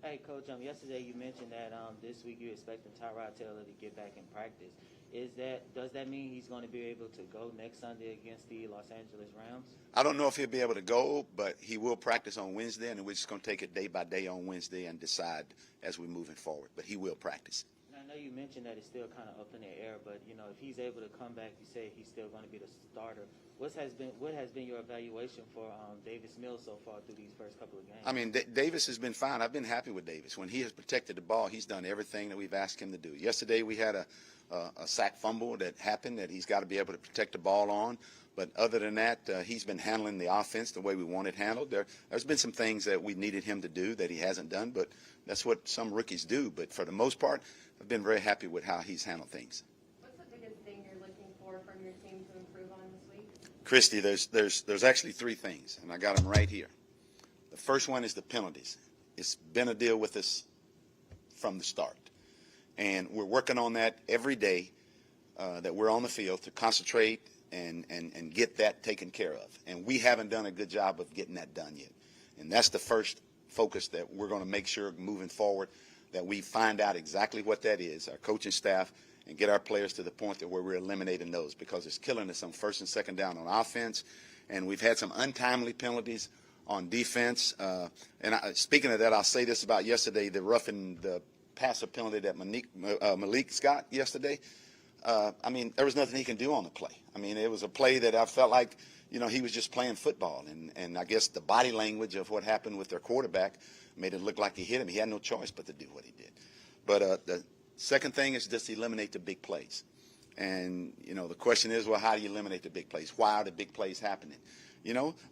Hey, Coach. Yesterday you mentioned that this week you're expecting Tyrod Taylor to get back in practice. Does that mean he's going to be able to go next Sunday against the Los Angeles Rams? I don't know if he'll be able to go, but he will practice on Wednesday, and we're just going to take it day by day on Wednesday and decide as we're moving forward. But he will practice. I know you mentioned that it's still kind of up in the air, but if he's able to come back, you say he's still going to be the starter. What has been your evaluation for Davis Mills so far through these first couple of games? I mean, Davis has been fine. I've been happy with Davis. When he has protected the ball, he's done everything that we've asked him to do. Yesterday we had a sack fumble that happened that he's got to be able to protect the ball on. But other than that, he's been handling the offense the way we want it handled. There's been some things that we needed him to do that he hasn't done, but that's what some rookies do. But for the most part, I've been very happy with how he's handled things. What's the biggest thing you're looking for from your team to improve on this week? Christy, there's actually three things, and I got them right here. The first one is the penalties. It's been a deal with us from the start, and we're working on that every day that we're on the field to concentrate and get that taken care of. And we haven't done a good job of getting that done yet. And that's the first focus that we're going to make sure moving forward that we find out exactly what that is, our coaching staff, and get our players to the point that where we're eliminating those, because it's killing us on first and second down on offense. And we've had some untimely penalties on defense. Speaking of that, I'll say this about yesterday, the roughing the passer penalty that Malik got yesterday. I mean, there was nothing he can do on the play. I mean, it was a play that I felt like, he was just playing football. And I guess the body language of what happened with their quarterback made it look like he hit him. He had no choice but to do what he did. But the second thing is just eliminate the big plays. And, the question is, well, how do you eliminate the big plays? Why are the big plays happening?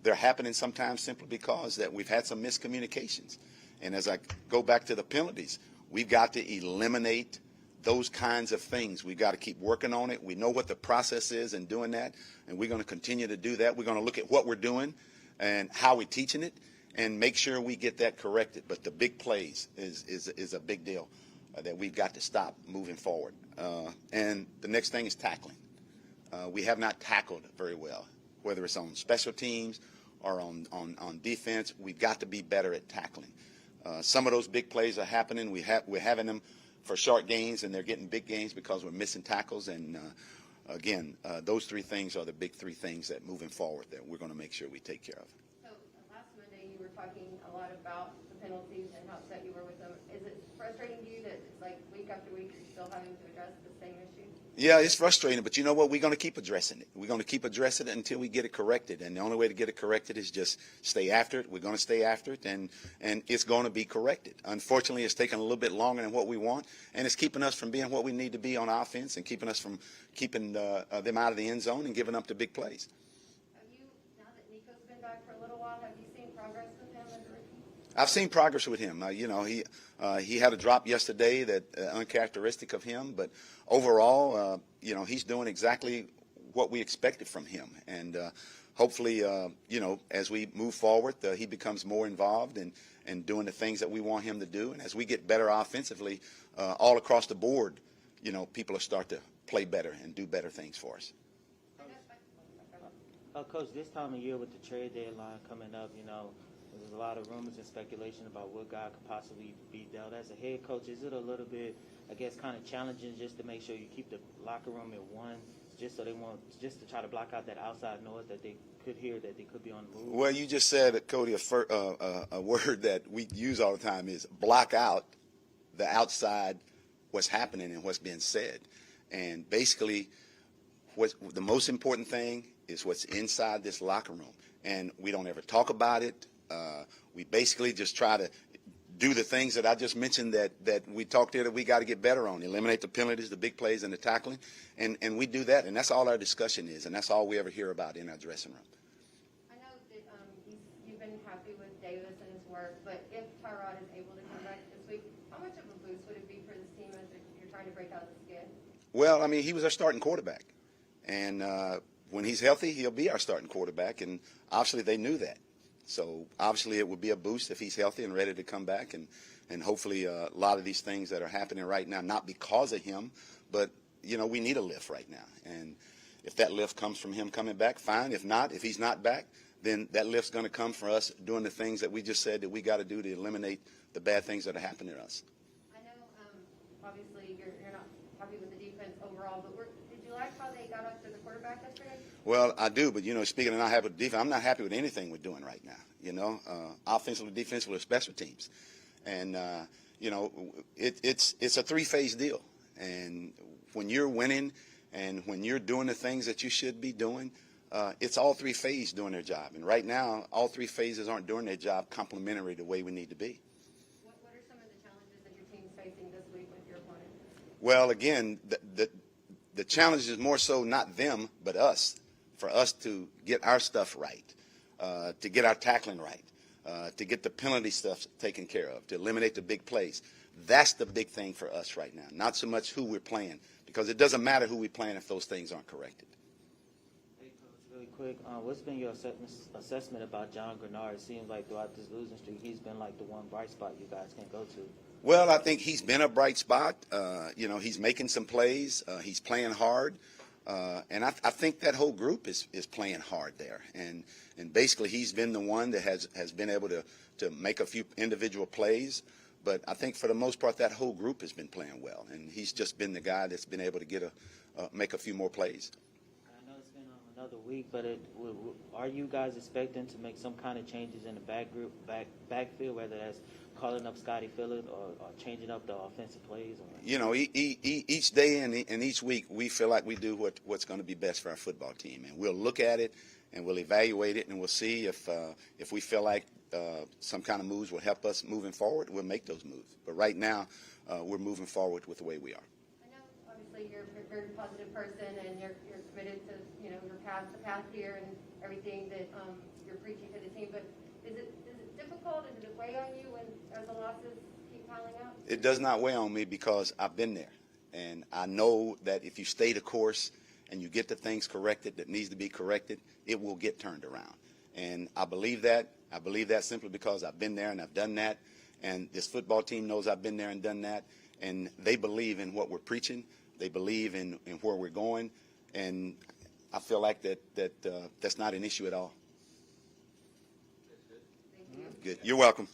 They're happening sometimes simply because that we've had some miscommunications. And as I go back to the penalties, we've got to eliminate those kinds of things. We've got to keep working on it. We know what the process is in doing that, and we're going to continue to do that. We're going to look at what we're doing and how we're teaching it and make sure we get that corrected. But the big plays is a big deal that we've got to stop moving forward. And the next thing is tackling. We have not tackled very well, whether it's on special teams or on defense. We've got to be better at tackling. Some of those big plays are happening. We're having them for short gains, and they're getting big gains because we're missing tackles. And, again, those three things are the big three things that moving forward that we're going to make sure we take care of. So last Monday you were talking a lot about the penalties and how upset you were with them. Is it frustrating to you that it's like week after week you're still having to address the same issue? Yeah, it's frustrating, but you know what? We're going to keep addressing it. We're going to keep addressing it until we get it corrected, and the only way to get it corrected is just stay after it. We're going to stay after it, and it's going to be corrected. Unfortunately, it's taking a little bit longer than what we want, and it's keeping us from being what we need to be on offense and keeping us from keeping them out of the end zone and giving up the big plays. Have you, now that Nico's been back for a little while, have you seen progress with him as a rookie? I've seen progress with him. He had a drop yesterday that uncharacteristic of him, but overall, he's doing exactly what we expected from him. And hopefully, as we move forward, he becomes more involved and doing the things that we want him to do. And as we get better offensively, all across the board, people will start to play better and do better things for us. Coach, this time of year with the trade deadline coming up, there's a lot of rumors and speculation about what guy could possibly be dealt. As a head coach, is it a little bit, I guess, kind of challenging just to make sure you keep the locker room at one, just so they won't, just to try to block out that outside noise that they could hear, that they could be on the move? Well, you just said, Cody, a word that we use all the time is block out the outside, what's happening and what's being said. And basically, the most important thing is what's inside this locker room. And we don't ever talk about it. We basically just try to do the things that I just mentioned that we talked here that we got to get better on. Eliminate the penalties, the big plays, and the tackling. And we do that, and that's all our discussion is, and that's all we ever hear about in our dressing room. I know that you've been happy with Davis and his work, but if Tyrod is able to come back this week, how much of a boost would it be for this team as you're trying to break out of the skid? Well, I mean, he was our starting quarterback. And when he's healthy, he'll be our starting quarterback, and obviously they knew that. So obviously it would be a boost if he's healthy and ready to come back, and hopefully a lot of these things that are happening right now, not because of him, but, we need a lift right now. And if that lift comes from him coming back, fine. If not, if he's not back, then that lift's going to come for us doing the things that we just said that we got to do to eliminate the bad things that are happening to us. I know, obviously, you're not happy with the defense overall, but did you like how they got after the quarterback yesterday? Well, I do, but, speaking of not happy with the defense, I'm not happy with anything we're doing right now, offensively, defensively, or special teams. And, it's a three-phase deal. And when you're winning and when you're doing the things that you should be doing, it's all three phases doing their job. And right now, all three phases aren't doing their job complementary the way we need to be. What are some of the challenges that your team's facing this week with your opponent? Well, again, the challenge is more so not them, but us, for us to get our stuff right, to get our tackling right, to get the penalty stuff taken care of, to eliminate the big plays. That's the big thing for us right now, not so much who we're playing, because it doesn't matter who we're playing if those things aren't corrected. Hey, Coach, really quick, what's been your assessment about John Grenard? It seems like throughout this losing streak, he's been like the one bright spot you guys can go to. Well, I think he's been a bright spot. He's making some plays. He's playing hard. And I think that whole group is playing hard there. And basically he's been the one that has been able to make a few individual plays. But I think for the most part that whole group has been playing well. And he's just been the guy that's been able to make a few more plays. I know it's been another week, but are you guys expecting to make some kind of changes in the backfield, whether that's calling up Scotty Phillip or changing up the offensive plays? Each day and each week we feel like we do what's going to be best for our football team, and we'll look at it and we'll evaluate it and we'll see if we feel like some kind of moves will help us moving forward. We'll make those moves. But right now we're moving forward with the way we are. I know, obviously, you're a very positive person, and you're committed to the path here, and everything that you're preaching to the team. But is it difficult? Does it weigh on you as the losses keep piling up? It does not weigh on me because I've been there, and I know that if you stay the course and you get the things corrected that needs to be corrected, it will get turned around. And I believe that. I believe that simply because I've been there and I've done that, and this football team knows I've been there and done that, and they believe in what we're preaching. They believe in where we're going, and I feel like that's not an issue at all. Thank you. Good. You're welcome.